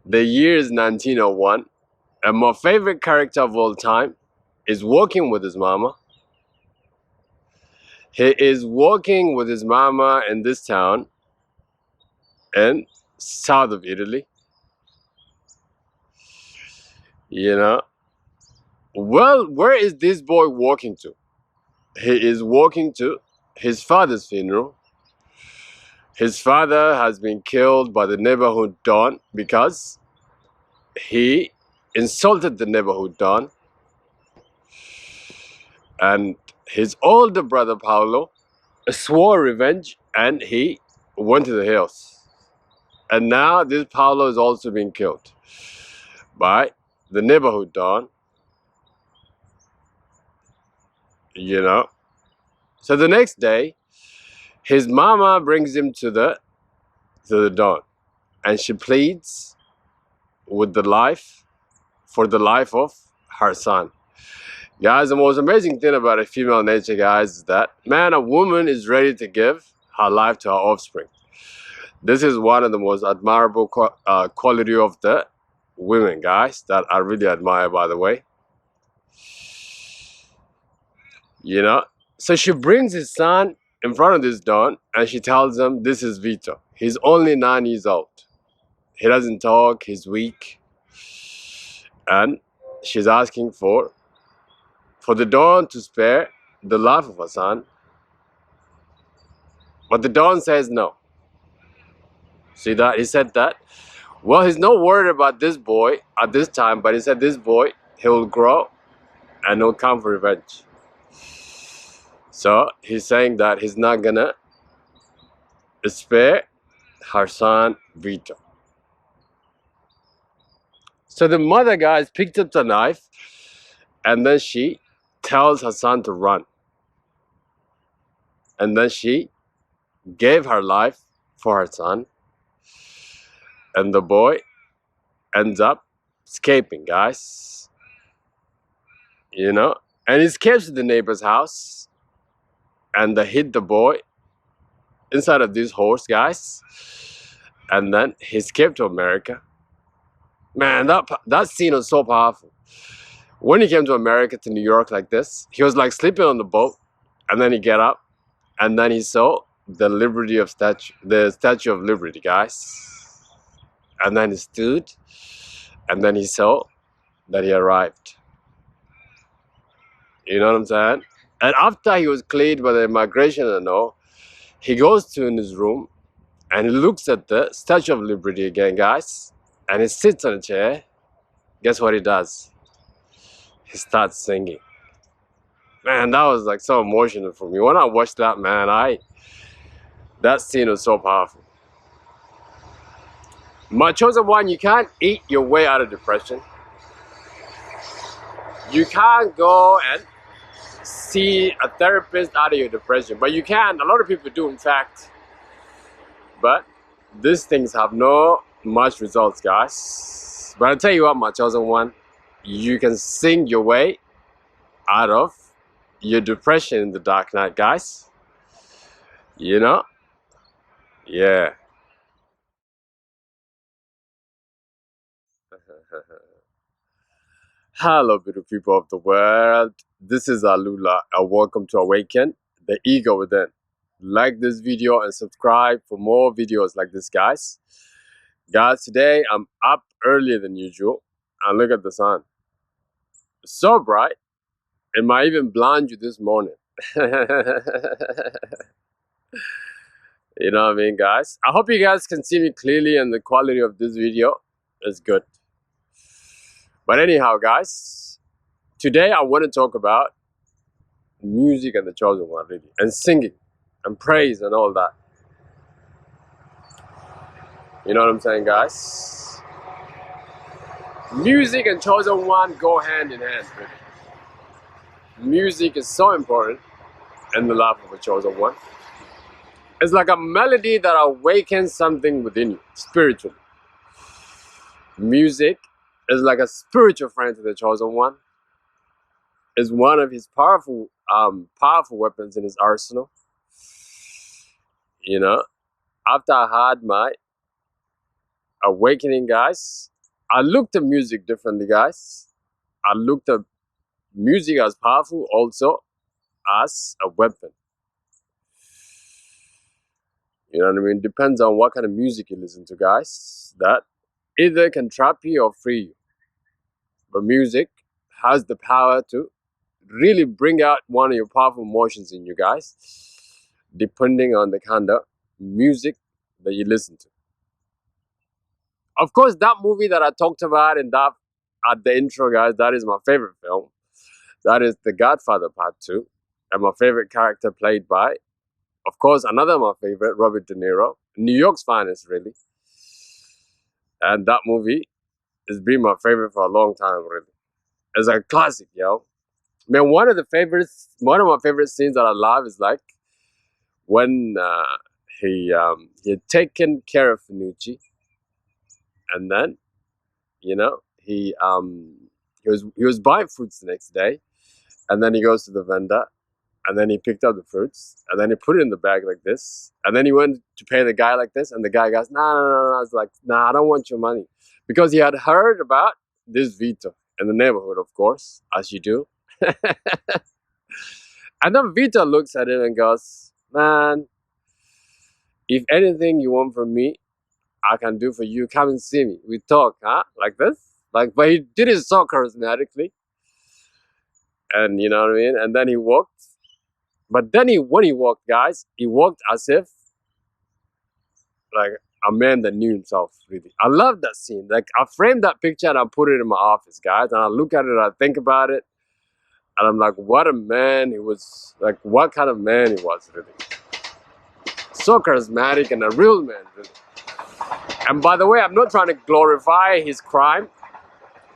The year is 1901, and my favorite character of all time is walking with his mama. He is walking with his mama in this town in south of Italy. You know, well, where is this boy walking to? He is walking to his father's funeral. His father has been killed by the neighborhood don because he insulted the neighborhood don. And his older brother Paolo swore revenge and he went to the hills. And now this Paolo is also being killed by the neighborhood don. You know. So the next day, his mama brings him to the don, and she pleads with the life for the life of her son. Guys, the most amazing thing about a female nature, guys, is that, man, a woman is ready to give her life to her offspring. This is one of the most admirable quality of the women, guys, that I really admire, by the way. You know, so she brings his son in front of this don, and she tells him, this is Vito. He's only 9 years old. He doesn't talk, he's weak. And she's asking for the don to spare the life of her son. But the don says no. See that? He said that. Well, he's not worried about this boy at this time, but he said this boy, he will grow and he'll come for revenge. So he's saying that he's not gonna spare her son Vito. So the mother, guys, picked up the knife and then she tells her son to run. And then she gave her life for her son. And the boy ends up escaping, guys. You know? And he escapes to the neighbor's house. And they hit the boy inside of this horse, guys. And then he escaped to America. Man, that scene was so powerful. When he came to America, to New York like this, he was like sleeping on the boat. And then he get up. And then he saw the Statue of Liberty, guys. And then he stood. And then he saw that he arrived. You know what I'm saying? And after he was cleared by the immigration and all, he goes to in his room and he looks at the Statue of Liberty again, guys. And he sits on a chair. Guess what he does? He starts singing. Man, that was like so emotional for me. When I watched that, man, that scene was so powerful. My chosen one, you can't eat your way out of depression. You can't go and see a therapist out of your depression, but you can. A lot of people do, in fact. But these things have no much results, guys. But I'll tell you what, my chosen one, you can sing your way out of your depression in the dark night, guys. You know? Yeah. Hello, beautiful people of the world. This is Alula, and welcome to Awaken the Ego Within. Like this video and subscribe for more videos like this, guys. Guys, today I'm up earlier than usual, and look at the sun. It's so bright, it might even blind you this morning. You know what I mean, guys? I hope you guys can see me clearly, and the quality of this video is good. But anyhow, guys, today I want to talk about music and the chosen one, really, and singing and praise and all that. You know what I'm saying, guys? Music and chosen one go hand in hand, really. Music is so important in the life of a chosen one. It's like a melody that awakens something within you, spiritually. Music is like a spiritual friend to the chosen one. It's one of his powerful weapons in his arsenal. You know, after I had my awakening, guys, I looked at music differently, guys. I looked at music as powerful also as a weapon. You know what I mean? Depends on what kind of music you listen to, guys. That either can trap you or free you. But music has the power to really bring out one of your powerful emotions in you, guys, depending on the kind of music that you listen to. Of course, that movie that I talked about in that at the intro, guys, that is my favorite film. That is The Godfather Part 2. And my favorite character played by, of course, another of my favorite, Robert De Niro. New York's finest, really. And that movie has been my favorite for a long time, really. It's a classic, yo. Man, one of my favorite scenes that I love is like when he had taken care of Finucci, and then he was buying fruits the next day, and then he goes to the vendor, and then he picked up the fruits, and then he put it in the bag like this, and then he went to pay the guy like this, and the guy goes, "No, no, no, no." I was like, "Nah, I don't want your money," because he had heard about this Vito in the neighborhood, of course, as you do. And then Vito looks at him and goes, "Man, if anything you want from me, I can do for you. Come and see me. We talk, huh?" Like this. Like, but he did it so charismatically. And you know what I mean? And then he walked. But then when he walked, guys, he walked as if like a man that knew himself, really. I love that scene. Like, I framed that picture and I put it in my office, guys. And I look at it, I think about it. And I'm like, what a man he was. Like, what kind of man he was, really. So charismatic and a real man, really. And by the way, I'm not trying to glorify his crime,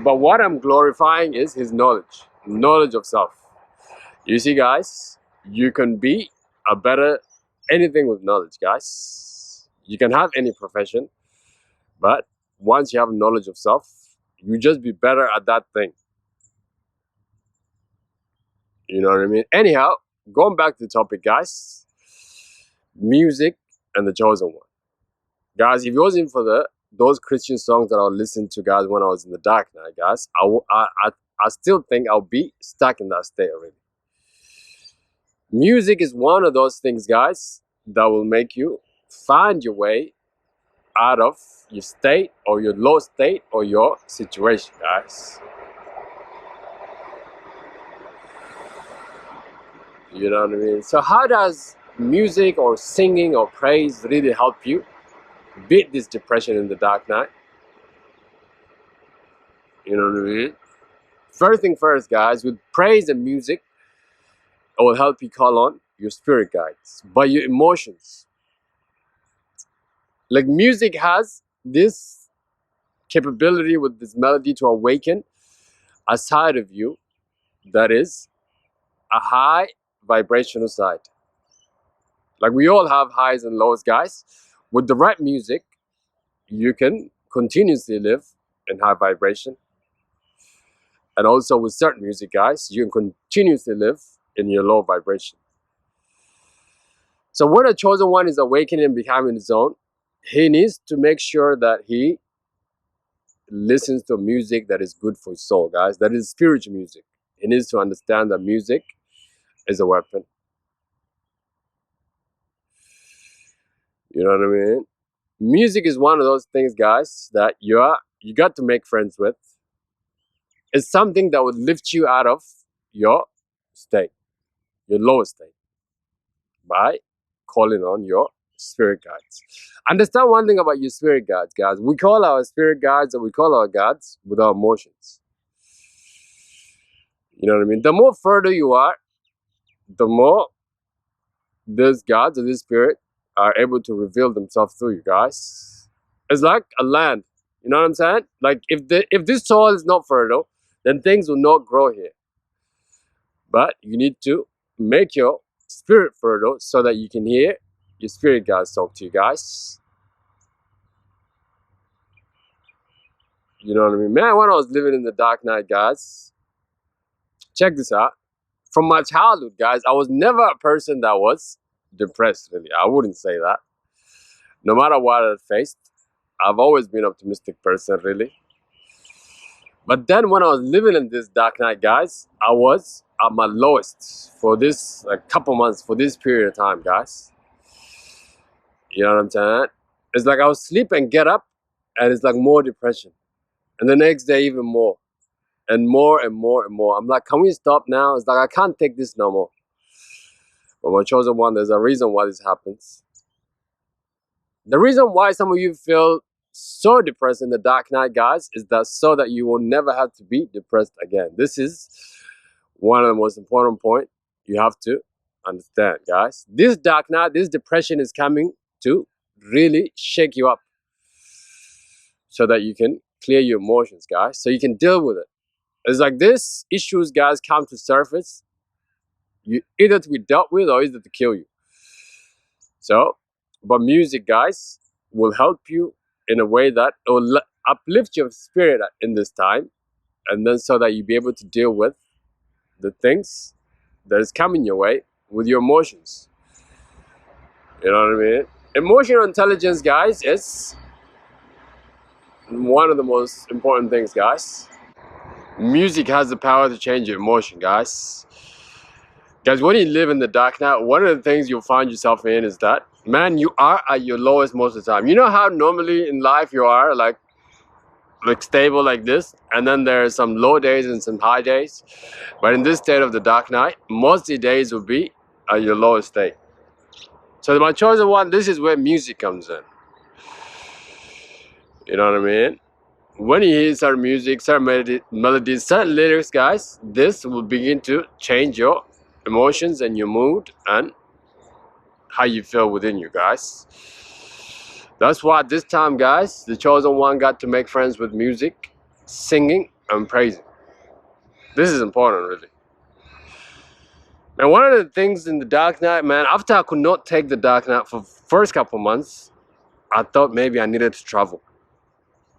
but what I'm glorifying is his knowledge of self. You see, guys, you can be a better anything with knowledge, guys. You can have any profession, but once you have knowledge of self, you just be better at that thing. You know what I mean? Anyhow, going back to the topic, guys, music and the chosen one. Guys, if it wasn't for those Christian songs that I would listen to, guys, when I was in the dark night, guys, I still think I'll be stuck in that state already. Music is one of those things, guys, that will make you find your way out of your state or your low state or your situation, guys. You know what I mean? So how does music or singing or praise really help you beat this depression in the dark night? You know what I mean? First thing first, guys, with praise and music, it will help you call on your spirit guides, by your emotions. Like, music has this capability with this melody to awaken a side of you that is a high vibrational side. Like, we all have highs and lows, guys. With the right music, you can continuously live in high vibration. And also with certain music, guys, you can continuously live in your low vibration. So when a chosen one is awakening and becoming his own, he needs to make sure that he listens to music that is good for his soul, guys. That is spiritual music. He needs to understand that music is a weapon. You know what I mean? Music is one of those things, guys, that you got to make friends with. It's something that would lift you out of your state, your lowest state, by calling on your spirit guides. Understand one thing about your spirit guides, guys. We call our spirit guides, or we call our gods, with our emotions. You know what I mean? The more further you are, the more these gods or this spirit are able to reveal themselves through you, guys. It's like a land. You know what I'm saying? Like, if this soil is not fertile, then things will not grow here. But you need to make your spirit fertile so that you can hear your spirit guides talk to you, guys. You know what I mean? Man, when I was living in the dark night, guys, check this out. From my childhood, guys, I was never a person that was depressed, really. I wouldn't say that. No matter what I faced, I've always been an optimistic person, really. But then when I was living in this dark night, guys, I was at my lowest for this like couple months, for this period of time, guys. You know what I'm saying? It's like I would sleep and get up, and it's like more depression. And the next day, even more. And more and more and more. I'm like, can we stop now? It's like, I can't take this no more. But my chosen one, there's a reason why this happens. The reason why some of you feel so depressed in the dark night, guys, is that so that you will never have to be depressed again. This is one of the most important points you have to understand, guys. This dark night, this depression is coming to really shake you up so that you can clear your emotions, guys, so you can deal with it. It's like these issues, guys, come to surface, you either to be dealt with or either to kill you. So, but music, guys, will help you in a way that it will uplift your spirit in this time, and then so that you be able to deal with the things that is coming your way with your emotions. You know what I mean? Emotional intelligence, guys, is one of the most important things, guys. Music has the power to change your emotion, guys. Guys, when you live in the dark night, one of the things you'll find yourself in is that, man, you are at your lowest most of the time. You know how normally in life you are like stable like this, and then there's some low days and some high days. But in this state of the dark night, most of the days will be at your lowest state. So my chosen one, this is where music comes in. You know what I mean? When you hear certain music, certain melodies, certain lyrics, guys, this will begin to change your emotions and your mood and how you feel within you, guys. That's why this time, guys, the chosen one got to make friends with music, singing and praising. This is important, really. And one of the things in the dark night, man, after I could not take the dark night for the first couple months, I thought maybe I needed to travel.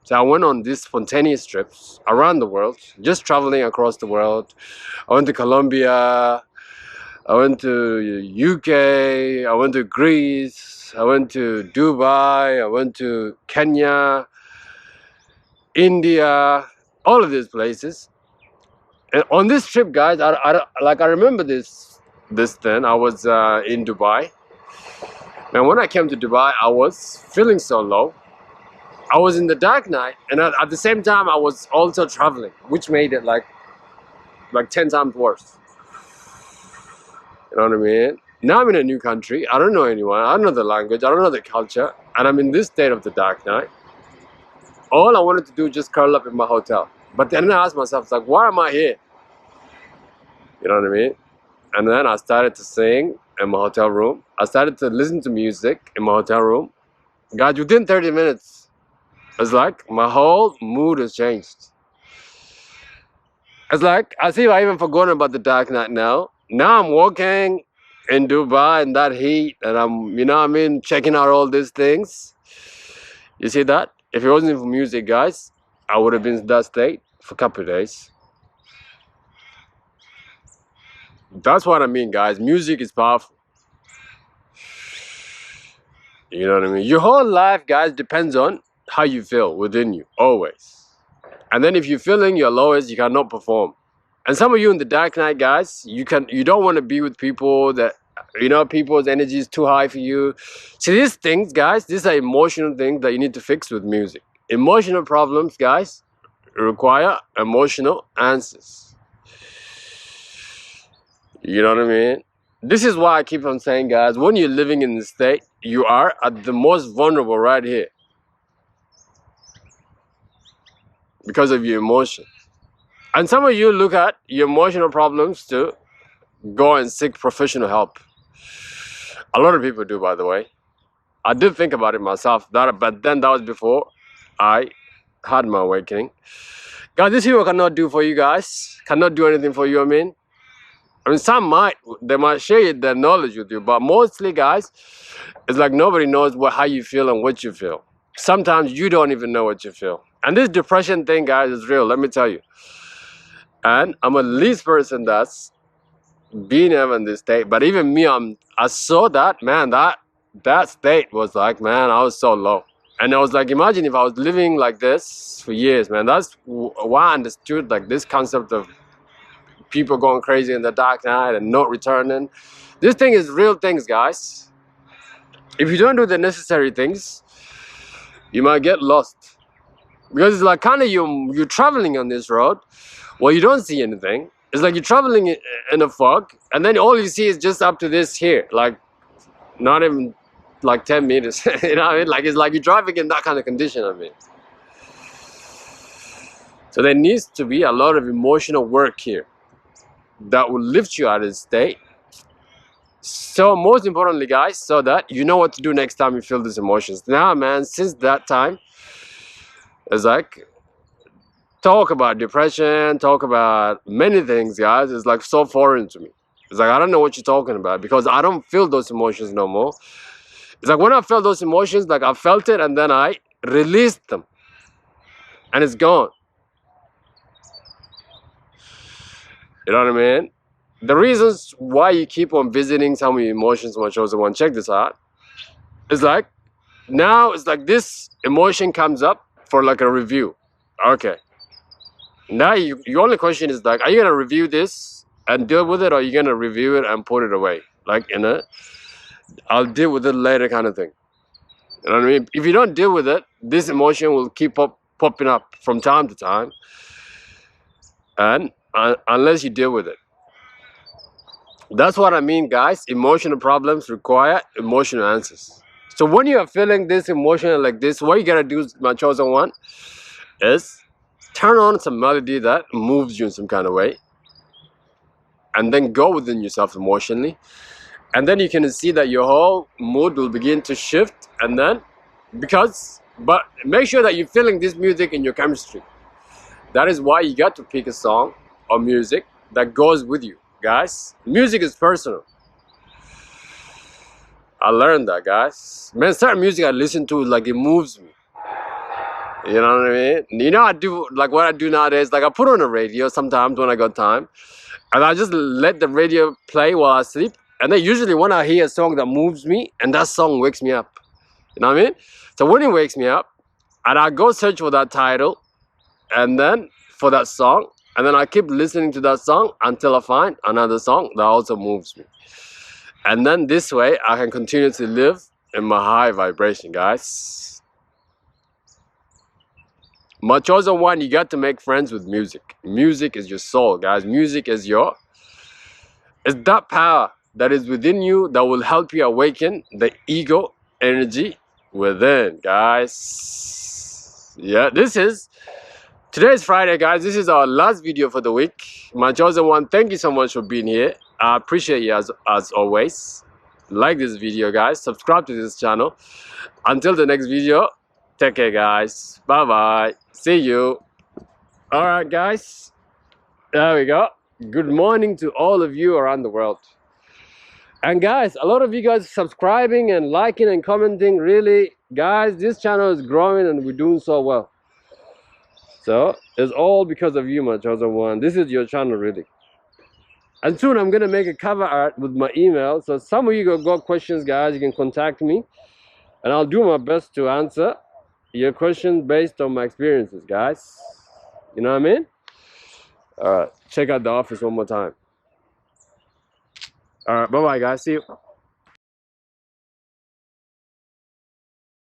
So I went on these spontaneous trips around the world, just traveling across the world. I went to Colombia, I went to UK, I went to Greece, I went to Dubai, I went to Kenya, India, all of these places. And on this trip, guys, I remember this then. I was in Dubai. And when I came to Dubai, I was feeling so low. I was in the dark night, and at the same time, I was also traveling, which made it like 10 times worse. You know what I mean? Now I'm in a new country. I don't know anyone. I don't know the language. I don't know the culture. And I'm in this state of the dark night. All I wanted to do is just curl up in my hotel. But then I asked myself, like, why am I here? You know what I mean? And then I started to sing in my hotel room. I started to listen to music in my hotel room. Guys, within 30 minutes, it's like my whole mood has changed. It's like as if I even forgotten about the dark night now. Now I'm walking in Dubai in that heat, and I'm, you know what I mean, checking out all these things. You see that? If it wasn't for music, guys, I would have been in that state for a couple of days. That's what I mean, guys. Music is powerful. You know what I mean? Your whole life, guys, depends on how you feel within you, always. And then if you're feeling your lowest, you cannot perform. And some of you in the dark night, guys, you don't want to be with people that, you know, people's energy is too high for you. See, these things, guys, these are emotional things that you need to fix with music. Emotional problems, guys, require emotional answers. You know what I mean? This is why I keep on saying, guys, when you're living in the state, you are at the most vulnerable right here. Because of your emotion. And some of you look at your emotional problems to go and seek professional help. A lot of people do, by the way. I did think about it myself, but then that was before I had my awakening. Guys, these people cannot do for you guys. Cannot do anything for you, I mean, some might. They might share their knowledge with you, but mostly, guys, it's like nobody knows how you feel and what you feel. Sometimes you don't even know what you feel. And this depression thing, guys, is real, let me tell you. And I'm a least person that's been ever in this state. But even me, I saw that, man, that that state was like, man, I was so low. And I was like, imagine if I was living like this for years, man. That's why I understood like this concept of people going crazy in the dark night and not returning. This thing is real things, guys. If you don't do the necessary things, you might get lost. Because it's like kind of you're traveling on this road, well, you don't see anything. It's like you're traveling in a fog, and then all you see is just up to this here, like not even like 10 meters. You know what I mean? Like it's like you're driving in that kind of condition. I mean, so there needs to be a lot of emotional work here that will lift you out of this state. So most importantly, guys, so that you know what to do next time you feel these emotions. Now, man, since that time, it's like talk about depression, talk about many things, guys. It's like so foreign to me. It's like I don't know what you're talking about because I don't feel those emotions no more. It's like when I felt those emotions, like I felt it and then I released them, and it's gone. You know what I mean? The reasons why you keep on visiting some of your emotions, my chosen one, check this out. It's like now it's like this emotion comes up for like a review. Okay. Now your only question is like, are you gonna review this and deal with it, or are you gonna review it and put it away? Like in a I'll deal with it later kind of thing. You know what I mean? If you don't deal with it, this emotion will keep popping up from time to time. And unless you deal with it. That's what I mean, guys. Emotional problems require emotional answers. So when you are feeling this emotional like this, what you gotta do, my chosen one, is turn on some melody that moves you in some kind of way, and then go within yourself emotionally, and then you can see that your whole mood will begin to shift. And then but make sure that you're feeling this music in your chemistry. That is why you got to pick a song or music that goes with you, guys. Music is personal. I learned that, guys. Man, certain music I listen to, like it moves me. You know what I mean? You know, I do like what I do nowadays. Like I put on the radio sometimes when I got time, and I just let the radio play while I sleep. And then usually when I hear a song that moves me, and that song wakes me up. You know what I mean? So when it wakes me up, and I go search for that title, and then for that song, and then I keep listening to that song until I find another song that also moves me. And then this way, I can continue to live in my high vibration, guys. My chosen one, you got to make friends with music. Music is your soul, guys. Music is it's that power that is within you that will help you awaken the ego energy within, guys. Yeah, today is Friday, guys. This is our last video for the week. My chosen one, thank you so much for being here. I appreciate you as always. Like this video, guys. Subscribe to this channel. Until the next video, take care, guys. Bye bye. See you. All right, guys. There we go. Good morning to all of you around the world. And guys, a lot of you guys subscribing and liking and commenting. Really, guys, this channel is growing and we're doing so well. So it's all because of you, my chosen one. This is your channel, really. And soon I'm gonna make a cover art with my email. So some of you got questions, guys, you can contact me, and I'll do my best to answer your questions based on my experiences, guys. You know what I mean? All right, check out the office one more time. All right, bye bye, guys. See you.